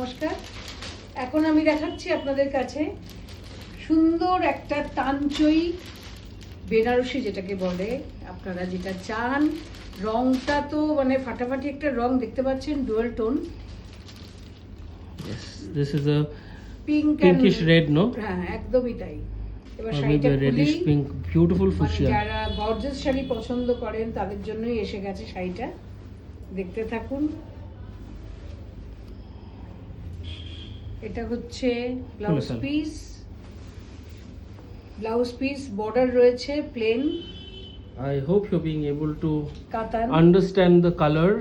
নমস্কার। এখন আমি দেখাচ্ছি আপনাদের কাছে সুন্দর একটা তাঞ্চই বেনারসি, যেটাকে বলে আপনারা যেটা চান। রংটা তো মানে ফাটাফাটি একটা রং দেখতে পাচ্ছেন, dual tone. Yes, this is a pinkish red, no? হ্যাঁ, একদমই তাই। এবার Or শাড়িটা maybe a reddish খুলেই pink, beautiful মানে fuchsia. যারা গর্জিয়াস শাড়ি পছন্দ করেন তাদের জন্যই এসে গেছে শাড়িটা। দেখতে থাকুন। এটা হচ্ছে blouse piece. Blouse piece border রয়েছে plane. I hope you're being able to কাতান। understand the color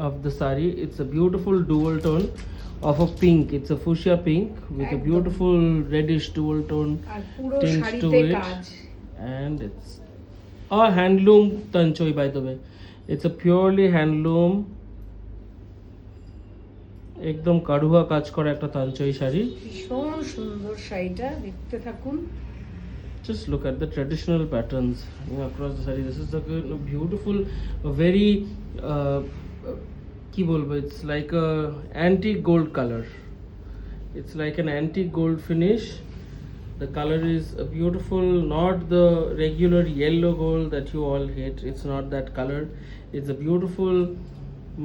of the sari. It's a beautiful dual tone of a pink. It's a fuchsia pink with a একদম। beautiful reddish dual tone আর পুরো tinge to শাড়িতে it. কাজ। And it's a handloom tanchoi, by the way. It's a purely handloom, একদম কারুয়া কাজ করা একটা তাঞ্চই শাড়ি। ভীষণ সুন্দর শাড়িটা, দেখতে থাকুন। Just look at the traditional patterns across the saree. This is a beautiful, a very ki bolbo, it's like a antique gold color. It's like an antique gold finish. The color is a beautiful, not the regular yellow gold that you all hate. It's not that color. It's a beautiful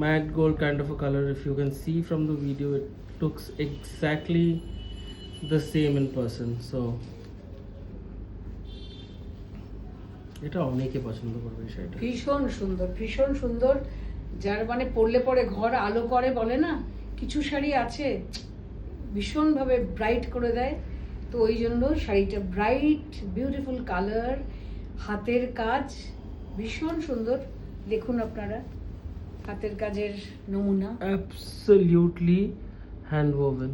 matte gold kind of a color. If you can see from the video, it looks exactly the same in person. So এটা অনেকে পছন্দ করবে এই শাড়িটা। ভীষণ সুন্দর, ভীষণ সুন্দর। যার মানে পরলে পরে ঘর আলো করে বলে না, কিছু শাড়ি আছে ভীষণভাবে ব্রাইট করে দেয়। তো ওই জন্য শাড়িটা ব্রাইট, বিউটিফুল কালার, হাতের কাজ ভীষণ সুন্দর। দেখুন আপনারা হাতের কাজের নমুনা। Absolutely hand woven.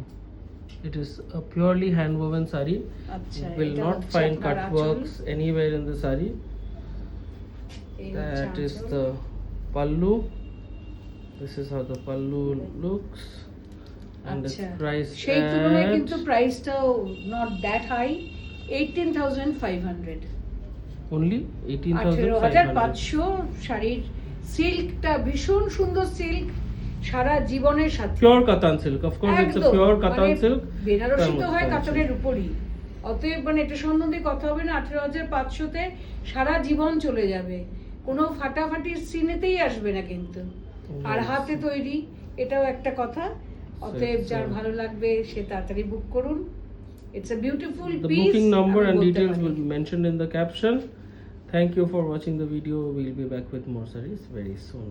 It is a purely hand woven sari. আচ্ছা, You will এটা not হচ্ছে find আপনার cut আঁচল। works anywhere in the sari. এই হচ্ছে That is আঁচল। the pallu. This is how the pallu looks. And আচ্ছা, its price সেই তুলনায় at কিন্তু প্রাইসটাও নট দ্যাট হাই। 18,500, only 18,500. 18,500 শাড়ির সিল্কটা ভীষণ সুন্দর সিল্ক, সারা জীবনের সাথে। Pure katan silk. Of course, it's a একদম, pure katan মানে silk. বেনারসি তো হয় Katan কাতানের silk. উপরই। অতএব মানে এটা সম্বন্ধে কথা হবে না। 18,500-তে সারা জীবন চলে যাবে, কোনো ফাটাফাটির সিনেতেই আসবে না কিন্তু। আর হাতে তৈরি, এটাও একটা কথা। অতএব যার ভালো লাগবে সে তাড়াতাড়ি বুক করুন। It's a beautiful The piece. booking number and details will be mentioned in the caption. Thank you for watching the video. We'll be back with more sarees very soon.